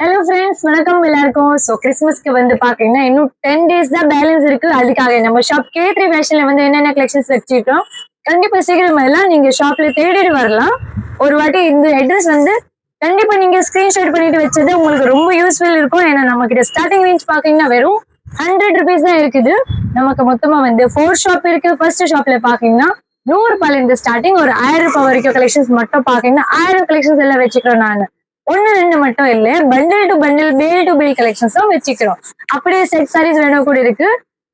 Hello friends, வணக்கம் எல்லாருக்கும். So கிறிஸ்மஸ்க்கு வந்து பாத்தீங்கன்னா இன்னும் 10 டேஸ் தான் பேலன்ஸ் இருக்கு. அதுக்காக நம்ம ஷாப் K3 ஃபேஷன்ல வந்து என்னென்ன கலெக்ஷன்ஸ் வச்சிருக்கோம், கண்டிப்பா சீக்கிரம் எல்லாம் நீங்க ஷாப்ல தேடிட்டு வரலாம். ஒரு வாட்டி இந்த அட்ரஸ் வந்து கண்டிப்பா நீங்க ஸ்கிரீன்ஷாட் பண்ணிட்டு வச்சது உங்களுக்கு ரொம்ப யூஸ்ஃபுல் இருக்கும். ஏன்னா நம்ம கிட்ட ஸ்டார்டிங் ரேஞ்ச் பாத்தீங்கன்னா வெறும் 100 rupees தான் இருக்குது. நமக்கு மொத்தமா வந்து 4 ஷாப் இருக்கு. ஃபர்ஸ்ட் ஷாப்ல பாத்தீங்கன்னா 100 ரூபாயில இருந்து ஸ்டார்டிங் ஒரு 1000 ரூபாய் வரைக்கும் கலெக்ஷன்ஸ் மட்டும் பாத்தீங்கன்னா 1000 கலெக்ஷன்ஸ் எல்லாம் வச்சுக்கிறோம். நான் ஒன்னு ரெண்டு மட்டும் இல்ல, பண்டில் டு பண்டில், பேல் டு பேல் கலெக்ஷன்ஸும் வச்சுக்கிறோம். அப்படியே செட் சாரீஸ் வேணும் கூட இருக்கு.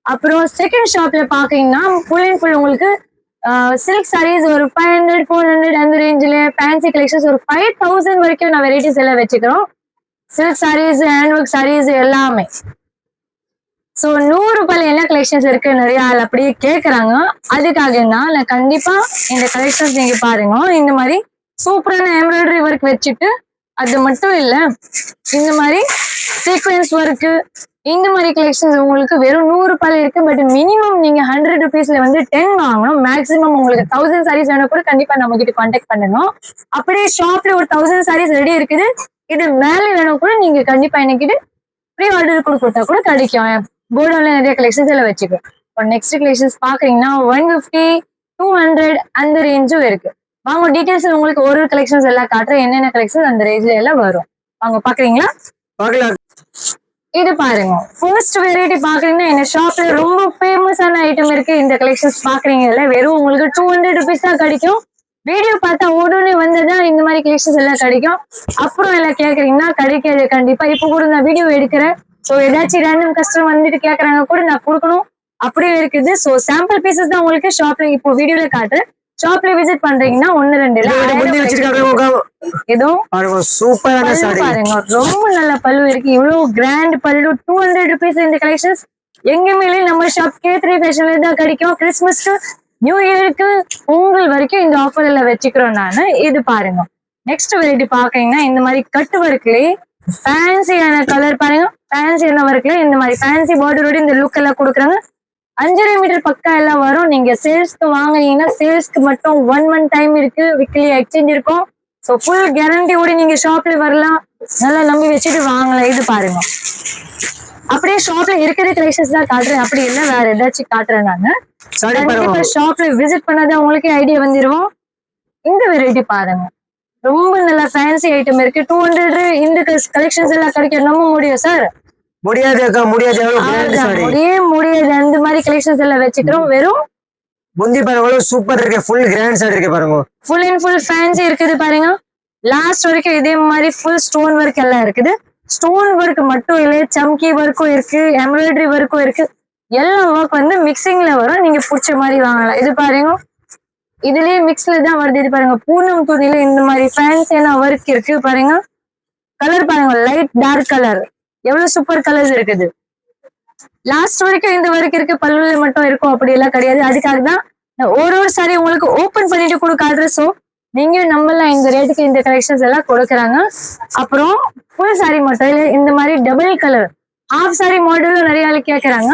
அப்புறம் செகண்ட் ஷாப்ல பாத்தீங்கன்னா ஃபுல் அண்ட் ஃபுல் உங்களுக்கு சில்க் சாரீஸ் ஒரு 500 400 அந்த ரேஞ்சில், ஃபேன்சி கலெக்ஷன்ஸ் ஒரு 5000 வரைக்கும் நான் வெரைட்டிஸ் எல்லாம் வச்சுக்கிறோம். Silk saris, hand work saris எல்லாமே. ஸோ 100 ரூபாயில என்ன கலெக்ஷன்ஸ் இருக்கு நிறைய ஆள் அப்படியே கேட்கறாங்க. அதுக்காக தான் நான் கண்டிப்பா இந்த கலெக்ஷன்ஸ் நீங்க பாருங்க. இந்த மாதிரி சூப்பரான எம்ப்ராய்டரி ஒர்க் வச்சுட்டு, அது மட்டும் இல்ல இந்த மாதிரி சீக்வென்ஸ் ஒர்க்கு, இந்த மாதிரி கலெக்ஷன்ஸ் உங்களுக்கு வெறும் 100 ரூபாயில இருக்கு. பட் மினிமம் நீங்க 100 rupeesல வந்து 10 வாங்கணும். மேக்ஸிமம் உங்களுக்கு 1000 sarees வேணும் கூட கண்டிப்பா நம்ம கிட்ட கான்டாக்ட் பண்ணணும். அப்படியே ஷாப்ல ஒரு 1000 sarees ரெடி இருக்குது. இது மேல வேணும் கூட நீங்க கண்டிப்பா எனக்கு ப்ரீ ஆர்டர் கொடுத்தா கூட கிடைக்கும். கோடவுன்ல நிறைய கலெக்ஷன்ஸ் எல்லாம் வச்சுக்கோ. இப்போ நெக்ஸ்ட் கலெக்ஷன்ஸ் பாக்குறீங்கன்னா 150 200 அந்த ரேஞ்சும் இருக்கு. வாங்க டீடைல்ஸ் உங்களுக்கு ஒரு கலெக்ஷன்ஸ் எல்லாம் காட்டுறேன். என்னென்ன கலெக்ஷன்ஸ் அந்த ரேஞ்ச்ல எல்லாம் வரும் வாங்க பாக்குறீங்களா? இது பாருங்க, ஃபர்ஸ்ட் வெரைட்டி பாக்குறீங்கன்னா இந்த ஷாப்ல ரொம்ப ஃபேமஸான ஐட்டம் இருக்கு. இந்த கலெக்ஷன்ஸ் பாக்குறீங்கல்ல, வெறும் உங்களுக்கு 200 rupees தான் கிடைக்கும். வீடியோ பார்த்தா உடனே வந்ததான் இந்த மாதிரி கலெக்ஷன்ஸ் எல்லாம் கிடைக்கும். அப்புறம் எல்லாம் கேக்குறீங்கன்னா கிடைக்காது கண்டிப்பா. இப்போ கூட நான் வீடியோ எடுக்கிறேன். ஸோ ஏதாச்சும் ரேண்டம் கஸ்டமர் வந்துட்டு கேக்குறாங்க கூட நான் கொடுக்கணும், அப்படியே இருக்குது. ஸோ சாம்பிள் பீசஸ் தான் உங்களுக்கு ஷாப்ல இப்போ வீடியோல காட்டுறேன். ஷாப்ல விசிட் பண்றீங்கன்னா 1 2 ஏதோ சூப்பரான சாரி பாருங்க. ரொம்ப நல்ல பல்லு இருக்கு. இவ்வளவு கிராண்ட் பல்லு 200 rupees. இந்த கலெக்ஷன்ஸ் எங்கேயுமே நம்ம ஷாப் K3 ஃபேஷன்ல தான் கிடைக்கும். கிறிஸ்மஸ்க்கு, நியூ இயருக்கு, பொங்கல் வரைக்கும் இந்த ஆஃபர் எல்லாம் வச்சுக்கிறோம் நானு. இது பாருங்க. நெக்ஸ்ட் வெரைட்டி பாக்கீங்கன்னா இந்த மாதிரி கட்டு ஒர்க்லயே ஃபேன்சியான கலர் பாருங்க. ஃபேன்சியான ஒர்க்ல இந்த மாதிரி ஃபேன்சி பார்டரோட இந்த லுக் எல்லாம் கொடுக்குறாங்க. 5.5 மீட்டர் பக்கா எல்லாம் வரும். நீங்க சேல்ஸ்க்கு வாங்குனீங்கன்னா சேல்ஸ்க்கு மட்டும் 1 month டைம் இருக்கு. வீக்லி எக்ஸ்சேஞ்ச் இருக்கும். ஸோ ஃபுல் கேரண்டியோட நீங்க ஷாப்ல வரலாம். நல்லா நம்பி வச்சுட்டு வாங்கலாம். இது பாருங்க, அப்படியே ஷாப்ல இருக்கிற கலெக்ஷன்ஸ் தான் காட்டுறேன். அப்படி இல்லை வேற ஏதாச்சும் காட்டுறேன் நானு. ஷாப்ல விசிட் பண்ணாதான் உங்களுக்கே ஐடியா வந்துருவோம். இந்த வெரைட்டி பாருங்க, ரொம்ப நல்ல ஃபேன்சி ஐட்டம் இருக்கு. 200 இந்த கலெக்ஷன்ஸ் எல்லாம் கிடைக்கும். நம்ப முடியும் சார்? முடியாது. அந்த மாதிரி கலெக்ஷன்ஸ் எல்லாம் வச்சுக்கிறோம். வெறும் முந்தி பாருங்க, சூப்பர் இருக்கு. ஃபுல் கிராண்ட் சாரி இருக்கு பாருங்க. ஃபுல் அண்ட் ஃபுல் ஃபேன்சி இருக்குது பாருங்க. லாஸ்ட் வரைக்கும் இதே மாதிரி ஃபுல் ஸ்டோன் ஒர்க் எல்லாம் இருக்குது. ஸ்டோன் ஒர்க் மட்டும் இல்ல, சம்கி ஒர்க்கும் இருக்கு, எம்ப்ராய்டரி ஒர்க்கும் இருக்கு. எல்லா ஒர்க் வந்து மிக்சிங்ல வரும். நீங்க பிடிச்ச மாதிரி வாங்கலாம். இது பாருங்க, இதுலயே மிக்ஸ்ல தான் வருது. இது பாருங்க, பூனம் துணியில இந்த மாதிரி ஃபேன்சியான ஒர்க் இருக்கு பாருங்க. கலர் பாருங்க, லைட் டார்க் கலர், எவ்வளவு சூப்பர் கலர்ஸ் இருக்குது. லாஸ்ட் வரைக்கும் இந்த ஒர்க் இருக்கு. பல்லுல மட்டும் இருக்கும் அப்படி எல்லாம் கிடையாது. அதுக்காக தான் ஒரு சாரி உங்களுக்கு ஓபன் பண்ணிட்டு கொடுக்காது. ஸோ நீங்க நம்மளாம் இந்த ரேட்டுக்கு இந்த கலெக்ஷன்ஸ் எல்லாம் கொடுக்குறாங்க. அப்புறம் ஃபுல் சாரி மட்டும் இல்ல, இந்த மாதிரி டபுள் கலர் ஹாஃப் சாரி மாடலும் நிறைய ஆள் கேட்கறாங்க.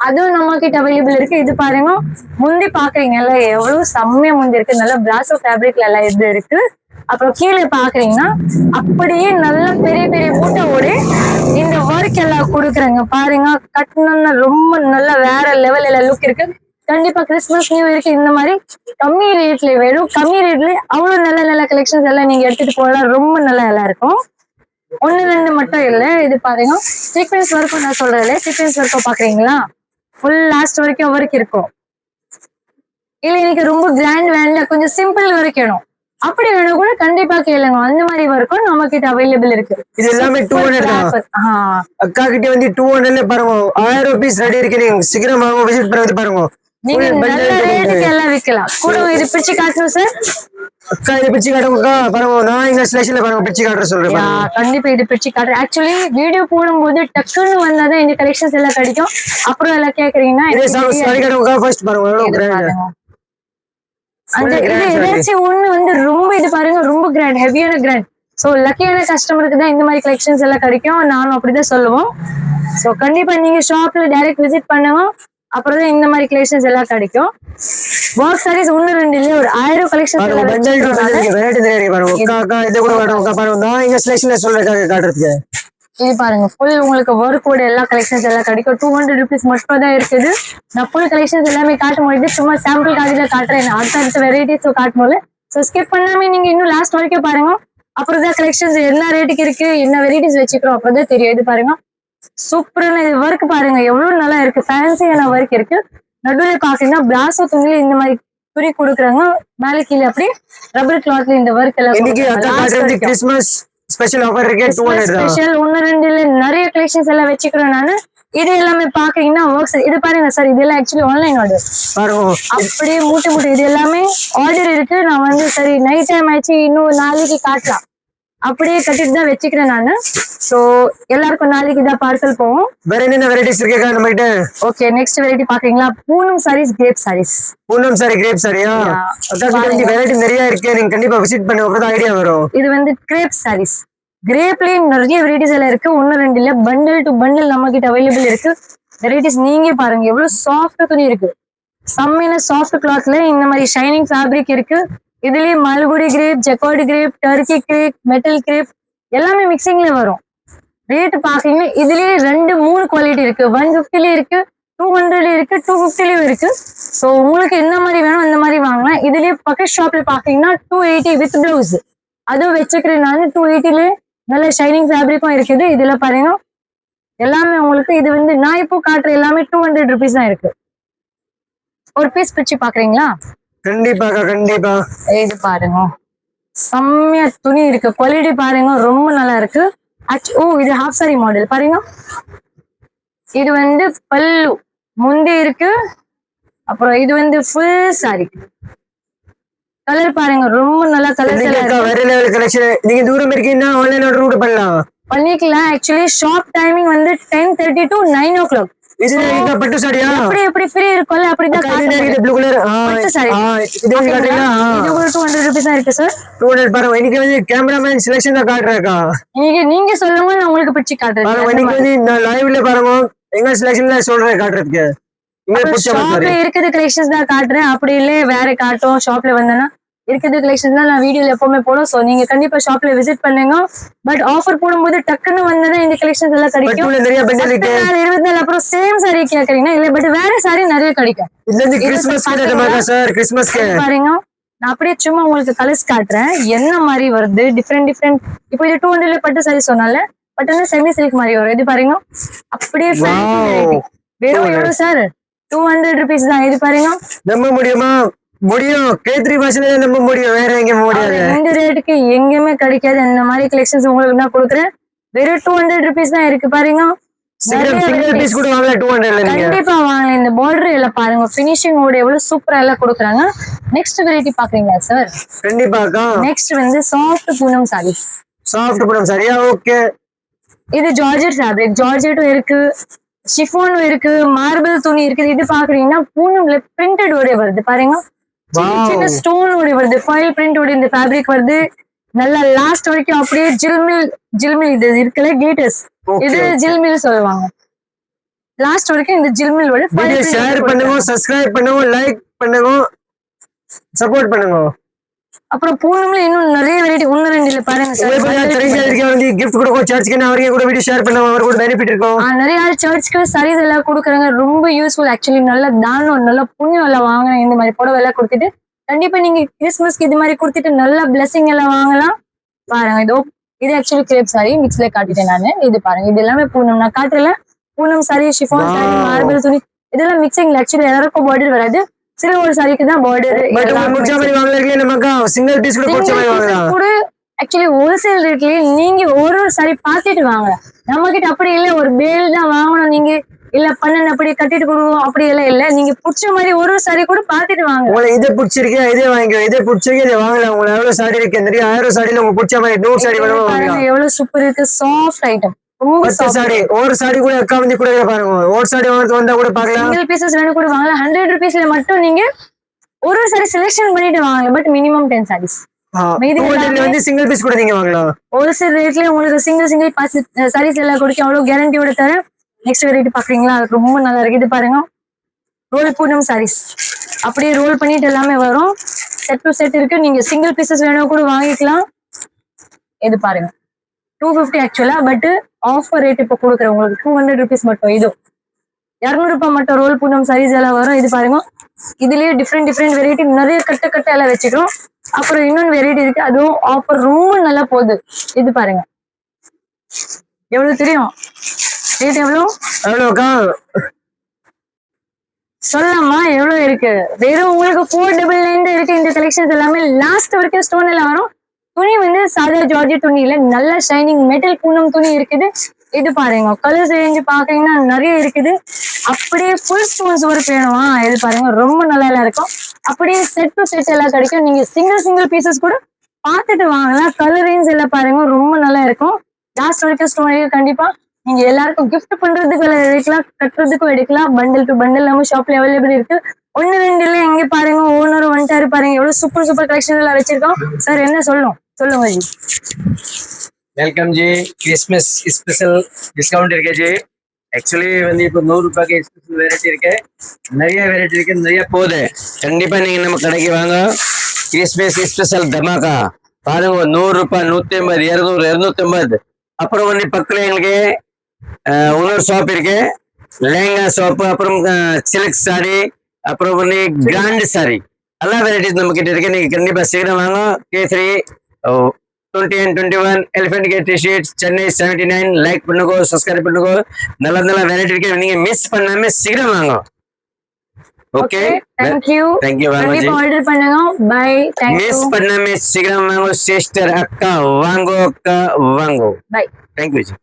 அதுவும் நம்ம கிட்ட அவைலபிள் இருக்கு. இது பாருங்க, முந்தி பாக்குறீங்கல்ல எவ்வளவு செம்மையா முந்தி இருக்கு. நல்ல பிராசோ ஃபேப்ரிக்ல எல்லாம் இது இருக்கு. அப்புறம் கீழே பாக்குறீங்கன்னா அப்படியே நல்ல பெரிய பெரிய மூட்டையோட இந்த ஒர்க் எல்லாம் கொடுக்குறாங்க பாருங்க. கட்டணும்னா ரொம்ப நல்ல வேற லெவல் எல்லாம் லுக் இருக்கு. கண்டிப்பா கிறிஸ்மஸ், நியூ இயருக்கு இந்த மாதிரி கம்மி ரேட்ல வேணும். கம்மி ரேட்ல அவ்வளவு நல்ல நல்ல கலெக்ஷன்ஸ் எல்லாம் நீங்க எடுத்துட்டு போகலாம். ரொம்ப நல்லா எல்லாம் இருக்கும். 1 2 மட்டும் இல்ல. இது பாருங்க, சீக்வென்ஸ் ஒர்க்கும் நான் சொல்றேன். சீக்வென்ஸ் ஒர்க்கும் பாக்குறீங்களா? ஃபுல் லாஸ்ட் வரைக்கும் ஒர்க் இருக்கும். இல்ல எனக்கு ரொம்ப கிராண்ட் வேணும், கொஞ்சம் சிம்பிள் ஒர்க் வேணும், அப்படி வேணும் கூட கண்டிப்பா கேளுங்க. அந்த மாதிரி வரைக்கும் நம்ம கிட்ட அவைலபிள் இருக்கு. இது எல்லாமே 200 தான். அக்கா கிட்ட வந்து 200ல பாருங்க 1000 rupees ரெடி இருக்கு. நீங்க சீக்கிரம் வாங்க, விசிட் பண்ணி பாருங்க. நீங்க நல்ல ரேட்டுக்கு எல்லாம் விக்கலாம். கூட இது பிரிச்சு காட்டணும் சார். அக்கா இது பிரிச்சு காட்டுங்க பாருங்க. நான் இந்த செலக்ஷன்ல பாருங்க பிரிச்சு காட்டுற சொல்றேன். கண்டிப்பா இது பிரிச்சு காட்டுறேன். ஆக்சுவலி வீடியோ போடும்போது டக்குன்னு வந்தாதான் இந்த கலெக்ஷன்ஸ் எல்லாம் கிடைக்கும். அப்புறம் எல்லாம் கேக்குறீங்கன்னா ஃபர்ஸ்ட் பாருங்க. ஏதாச்சும் ஒண்ணு வந்து ரொம்ப இது பாருங்க, ரொம்ப கிராண்ட், ஹெவியான கிராண்ட். சோ லக்கியான கஸ்டமருக்கு தான் இந்த மாதிரி கலெக்ஷன்ஸ் எல்லாம் கிடைக்கும். நானும் அப்படிதான் சொல்லுவோம். சோ கண்டிப்பா நீங்க ஷாப்ல டைரக்ட் விசிட் பண்ணுவோம். அப்புறம் தான் இந்த மாதிரி கலெக்ஷன்ஸ் எல்லாம் கிடைக்கும். ஒர்க் சாரீஸ் 1 2 இல்ல, ஒரு 1000 கலெக்ஷன்ஸ் வெரைட்டி பாருங்க. இது கூட பாருங்க. நான் இங்க செலக்ஷன்ல சொல்றேன் காட்டுறதுக்கு. இது பாருங்க ஃபுல் உங்களுக்கு ஒர்க்கோட எல்லா கலெக்ஷன்ஸ் எல்லாம் கிடைக்கும். 200 rupees மட்டும் தான் இருக்குது. நான் ஃபுல் கலெக்ஷன்ஸ் எல்லாமே காட்ட முடியுது, சும்மா சாம்பிள் காட்டில காட்டுறேன். அடுத்த வெரைட்டிஸ் காட்டும்போது ஸோ ஸ்கிப் பண்ணாம நீங்க இன்னும் லாஸ்ட் வரைக்கும் பாருங்க. அப்புறம் தான் கலெக்ஷன்ஸ் என்ன ரேட்டுக்கு இருக்கு, என்ன வெரைட்டிஸ் வச்சுக்கிறோம் அப்பதான் தெரியும். இது பாருங்க சூப்பரான இது ஒர்க் பாருங்க எவ்வளவு நல்லா இருக்கு, ஃபேன்சியான ஒர்க் இருக்கு. நடுவில் பாத்தீங்கன்னா பிராசோ துணியில இந்த மாதிரி துணி கொடுக்குறாங்க, மேல கீழே அப்படி ரப்பர் கிளாத்ல இந்த ஒர்க் எல்லாம் கிறிஸ்மஸ் ஸ்பெஷல் ஆஃபர் இருக்கு. 200 ஸ்பெஷல் 1-2 நிறைய கலெக்ஷன்ஸ் எல்லாம் வச்சுக்கிறோம் நானு. இது எல்லாமே பாக்குறீங்கன்னா ஒர்க்ஸ் இது பாருங்க சார், இது எல்லாம் ஆக்சுவலி ஆன்லைன் ஆர்டர். அப்படியே மூட்டை இது எல்லாமே ஆர்டர் இருக்கு. நான் வந்து சரி நைட் டைம் ஆயிடுச்சு இன்னும் நாளைக்கு காட்டலாம் அப்படியே கட்டிட்டு தான் வச்சுக்கிறேன் நானு. சோ எல்லாருக்கும் நாளைக்கு தான் பார்சல் போவோம். வேற என்ன வெரைட்டிஸ் இருக்கா நம்ம கிட்ட? ஓகே நெக்ஸ்ட் வெரைட்டி பாக்குறீங்களா, பூனம் சாரீஸ், கிரேப் சாரீஸ். பூனம் சாரி, கிரேப் சாரியா? அதான் வெரைட்டி நிறைய இருக்கு, நீங்க கண்டிப்பா விசிட் பண்ணுங்க, அப்பதான் ஐடியா வரும். இது வந்து கிரேப் சாரீஸ். கிரேப்லயே நிறைய வெரைட்டிஸ் எல்லாம் இருக்கு, 1-2 இல்ல, பண்டில் டு பண்டில் நம்ம கிட்ட அவைலபிள் இருக்கு. வெரைட்டிஸ் நீங்க பாருங்க எவ்வளவு சாஃப்ட் துணி இருக்கு, செம்மையான சாஃப்ட் கிளாத்ல இந்த மாதிரி ஷைனிங் ஃபேப்ரிக் இருக்கு. இதுலயே Malgudi crepe, jacquard crepe, turkey crepe, metal crepe எல்லாமே மிக்சிங்ல வரும். ரேட் பாத்தீங்கன்னா இதுலயே 2-3 குவாலிட்டி இருக்கு. 150ல இருக்கு, 200ல இருக்கு, 250லயும் இருக்கு. சோ உங்களுக்கு என்ன மாதிரி வேணும் அந்த மாதிரி வாங்கலாம். இதுலயே பக்கெட் ஷாப்ல பாத்தீங்கன்னா 280 வித் பிளவுஸ் அதுவும் வச்சுக்கிறேன் நான். 280ல நல்ல ஷைனிங் ஃபேப்ரிக்கும் இருக்குது. இதுல பாருங்க எல்லாமே உங்களுக்கு இது வந்து நான் இப்போ காட்டுற எல்லாமே 200 rupees தான் இருக்கு. ஒரு பீஸ் பிரிச்சு பாக்குறீங்களா? கண்டிப்பா கண்டிப்பா. இது பாருங்க செம்மையா துணி இருக்கு, குவாலிட்டி பாருங்க ரொம்ப நல்லா இருக்கு. ஓ இது ஹாஃப் சாரி மாடல் பாருங்க. இது வந்து பல்லு முந்தி இருக்கு, அப்புறம் இது வந்து ஃபுல் சாரி. கலர் பாருங்க ரொம்ப நல்லா கலர். வேற லெவல் கலெக்ஷன். நீங்க தூரம் இருக்கீங்கன்னா ஆன்லைன் ஆர்டர் பண்ணலாம். பண்ணிக்கலாம். ஆக்சுவலி ஷாப் டைமிங் வந்து 10:30 to 9 o'clock. இது இந்த பட்டு சாரியா? எப்படி ஃப்ரீ இருக்கும்ல அப்படிதான் காட்டுறேன். இது ப்ளூ கலர் பட்டு சாரி. இது வந்து காட்டுறீங்களா? இது ஒரு 200 rupees தான் இருக்கு சார். 200 பாருங்க. இன்னைக்கு வந்து கேமராமேன் செலக்ஷன் தான் காட்டுறேக்கா. நீங்க சொல்லுங்க நான் உங்களுக்கு பிடிச்சி காட்டுறேன். பாருங்க இன்னைக்கு வந்து நான் லைவ்ல பாருங்க எங்க செலக்ஷன்ல சொல்றேன் காட்டுறதுக்கு. உங்களுக்கு பிடிச்ச மாதிரி ஷாப்ல இருக்குது கலெக்ஷன்ஸ் தான் காட்டுறேன். அப்படி இல்ல வேற காட்டும் ஷாப்ல வந்தேன்னா இருக்குது கலெக்ஷன்ஸ் தான் நான் வீடியோல எப்பவுமே போடும். சோ நீங்க கண்டிப்பா ஷாப்ல விசிட் பண்ணுங்க. பட் ஆஃபர் போடும்போது டக்குன்னு வந்தா இந்த கலெக்ஷன்ஸ் எல்லாம் கிடைக்கும். நிறைய பெண்டல் இருக்கு. 24 அப்புறம் சேம் சாரி கேக்குறீங்கன்னா இல்ல, பட் வேற சாரி நிறைய கிடைக்கும். இது வந்து கிறிஸ்மஸ் சார், கிறிஸ்மஸ்க்கு பாருங்க. நான் அப்படியே சும்மா உங்களுக்கு கலர்ஸ் காட்டுறேன் என்ன மாதிரி வருது. டிஃப்ரெண்ட் இப்போ இது 200ல பட்டு சாரி சொன்னால பட் வந்து செமி சில்க் மாதிரி வரும். இது பாருங்க அப்படியே வெறும் எவ்வளவு சார்? 200 rupees தான். இது பாருங்க. நம்ப முடியுமா? முடியும். K3 ஃபேஷன்ல நம்ப முடியும், வேற எங்க முடியாது. இந்த ரேட்டுக்கு எங்கேயுமே கிடைக்காது. இந்த மாதிரி கலெக்ஷன்ஸ் உங்களுக்கு நான் கொடுக்குறேன். வெறும் 200 rupees தான் இருக்கு பாருங்க. சிங்கிள் பீஸ் கூட வாங்கல 200ல நீங்க. கண்டிப்பா வாங்கலாம். இந்த பார்டர் எல்லாம் பாருங்க, ஃபினிஷிங் ஓட எவ்வளவு சூப்பரா எல்லாம் கொடுக்குறாங்க. நெக்ஸ்ட் வெரைட்டி பாக்குறீங்களா சார்? கண்டிப்பாக்கா. நெக்ஸ்ட் வந்து சாஃப்ட் பூனம் சாரீஸ். சாஃப்ட் பூனம் சாரியா? ஓகே. இது ஜார்ஜெட் ஃபேப்ரிக், ஜார்ஜெட்டும் இருக்கு, ஷிஃபானும் இருக்கு, மார்பிள் துணி இருக்குது. இது பாக்குறீங்கன்னா பூனம்ல பிரிண்டட் ஓட வருது பாருங்க, சின்ன ஸ்டோன் ஓட வருது, ஃபாயில் பிரிண்ட் ஓட இந்த ஃபேப்ரிக் வருது. நல்லா லாஸ்ட் வரைக்கும் அப்படியே ஜில்மில் இது இருக்குல்ல கிளிட்டர்ஸ், இது ஜில்மில் சொல்லுவாங்க. லாஸ்ட் வரைக்கும் இந்த ஜில்மில் ஓட வீடியோ ஷேர் பண்ணுங்க, சப்ஸ்கிரைப் பண்ணுங்க, லைக் பண்ணுங்க, சப்போர்ட் பண்ணுங்க. அப்புறம் பூனம்ல இன்னும் நிறைய வெரைட்டி 1-2 பாருங்க சார். கிஃப்ட் கொடுக்கும் சர்ச்சுக்கு, அவரே கூட வீடியோ ஷேர் பண்ணுங்க, அவர் கூட பெனிஃபிட் இருக்கும். நிறைய சர்ச்சுக்கு சாரீஸ் எல்லாம் கொடுக்குறாங்க, ரொம்ப யூஸ்ஃபுல். ஆக்சுவலி நல்ல தானம், நல்ல புண்ணியம் எல்லாம் வாங்கினா இந்த மாதிரி புடவை எல்லாம் கொடுத்துட்டு கண்டிப்பா நீங்க கிறிஸ்மஸ்க்கு இது மாதிரி கொடுத்துட்டு நல்ல பிளஸிங் எல்லாம் வாங்கலாம். பாருங்க இது ஆக்சுவலி கிரேப் சாரி மிக்ஸ்ல காட்டிட்டேன் நானு. இது பாருங்க இது எல்லாமே பூனம் நான் காட்டுறேன். Poonam sorry, chiffon sorry, marble துணி இதெல்லாம் மிக்சிங்ல. ஆக்சுவலி எல்லாருக்கும் பார்டர் வராது, சில ஒரு சாரிக்கு தான் பார்டர். சிங்கிள் பீஸ் கூட ஆக்சுவலி ஹோல்சேல் ரேட்லயே நீங்க ஒரு சாரி பாத்துட்டு வாங்கலாம். நம்ம கிட்ட அப்படி இல்ல ஒரு பேல் தான் வாங்கணும், நீங்க இல்ல பண்ண அப்படி கட்டிட்டு கொடுவோம் அப்படி எல்லாம் இல்ல. நீங்க பிடிச்ச மாதிரி ஒரு சாரி கூட பாத்துட்டு வாங்க. உங்களுக்கு இது பிடிச்சிருக்கு இதே வாங்கிக்கோ, இதே பிடிச்சிருக்கு இதை வாங்கலாம். உங்களுக்கு எவ்வளவு சாரி இருக்கு நிறைய, 1000 சாரியில உங்களுக்கு பிடிச்ச மாதிரி 100 சாரி வேணும். எவ்வளவு சூப்பர் இருக்கு, சாஃப்ட் ஐட்டம். ஒரு சாரி கூட அக்கா வந்து கூட பாருங்க, ஒரு சாரி வந்தா கூட பாக்கலாம். சிங்கிள் பீசஸ் வேணும் கூட வாங்கலாம். 100 rupeesல மட்டும் நீங்க ஒரு சாரி செலக்ஷன் பண்ணிட்டு வாங்கலாம். But minimum 10 sarees. வந்து சிங்கிள் பீஸ் கூட நீங்க வாங்கலாம். ஒரு சில ரேட்ல உங்களுக்கு சிங்கிள் சாரீஸ் எல்லாம் கொடுக்க அவ்வளவு கேரண்டியோட தரேன். நெக்ஸ்ட் வெரைட்டி பாக்குறீங்களா? ரொம்ப நல்லா இருக்கு. இது பாருங்க ரோல் பூனம் சாரீஸ், அப்படியே ரோல் பண்ணிட்டு எல்லாமே வரும். செட் டு செட் இருக்கு, நீங்க சிங்கிள் பீசஸ் வேணும் கூட வாங்கிக்கலாம். இது பாருங்க 250 ஆக்சுவலா, பட் ஆஃபர் ரேட் இப்ப கொடுக்குறேன் உங்களுக்கு 200 rupees மட்டும். இது 200 ரூபாய் மட்டும் ரோல் பூனம் சைஸ் எல்லாம் வரும். இது பாருங்க, இதுலயே டிஃப்ரெண்ட் வெரைட்டி நிறைய கட்ட எல்லாம் வச்சுக்கிறோம். அப்புறம் இன்னொன்னு வெரைட்டி இருக்கு, அதுவும் ஆஃபர் ரொம்ப நல்லா போகுது. இது பாருங்க எவ்வளவு தெரியும் ரேட்? எவ்வளோக்கா சொல்லலாமா எவ்வளவு இருக்கு? வெறும் உங்களுக்கு 499 இருக்கு. இந்த கலெக்ஷன்ஸ் எல்லாமே லாஸ்ட் வரைக்கும் ஸ்டோன் எல்லாம் வரும். துணி வந்து சாதா ஜார்ஜி துணியில நல்ல ஷைனிங் மெட்டல் பூனம் துணி இருக்குது. இது பாருங்க, கலர்ஸ் ரேஞ்சு பாத்தீங்கன்னா நிறைய இருக்குது. அப்படியே ஃபுல் ஸ்டோன்ஸ் ஒர்க் வேணுமா? இது பாருங்க ரொம்ப நல்லா இருக்கும். அப்படியே செட் டு செட் எல்லாம் கிடைக்கும். நீங்க சிங்கிள் பீசஸ் கூட பார்த்துட்டு வாங்கலாம். கலர் ரேஞ்ச் எல்லாம் பாருங்க ரொம்ப நல்லா இருக்கும். லாஸ்ட் வரைக்கும் ஸ்டோன் கண்டிப்பா நீங்க எல்லாருக்கும் கிஃப்ட் பண்றதுக்கு எடுக்கலாம், கட்டுறதுக்கும் எடுக்கலாம். பண்டில் டு பண்டில் நம்ம ஷாப்ல அவைலபிள் இருக்கு. 1-2 இல்ல. எங்க பாருங்க ஓனர் வந்துட்டாரு பாருங்க, எவ்வளவு சூப்பர் கலெக்ஷன் எல்லாம் வச்சிருக்கோம். சார் என்ன சொல்லுங்க G. Welcome G. Christmas special discount இருக்கு ஜி. ஆக்சுவலி வந்து இப்போ 100 ரூபாய்க்கு ஸ்பெஷல் வெரைட்டி இருக்கு, நிறைய வெரைட்டி இருக்கு, நிறைய போகுது. கண்டிப்பா நீங்க நம்ம கடைக்கு வாங்க. கிறிஸ்மஸ் ஸ்பெஷல் தமாக்கா பாருங்க. 100 ரூபாய், 150, 200, 250. அப்புறம் வந்து பக்கத்துல எங்களுக்கு இன்னொரு ஷாப் இருக்கு, லேங்கா ஷாப், அப்புறம் சில்க் சாரி, அப்புறம் வந்து கிராண்ட் சாரி, எல்லா வெரைட்டிஸ் நம்ம கிட்ட இருக்கு. நீங்க கண்டிப்பா சீக்கிரம் வாங்க. K3 20 and 21 elephant gate T shirts Chennai 79. Like பண்ணுங்க, சப்ஸ்கிரைப் பண்ணுங்க. நல்ல வெரைட்டி இருக்கு, நீங்க மிஸ் பண்ணாம சீக்கிரம் வாங்க. Okay, thank you. வாங்க ஆர்டர் பண்ணுங்க. பை. மிஸ் பண்ணாம சீக்கிரம் வாங்க. சிஸ்டர் அக்கா வாங்கோ, அக்கா வாங்கோ. பை. Thank you G.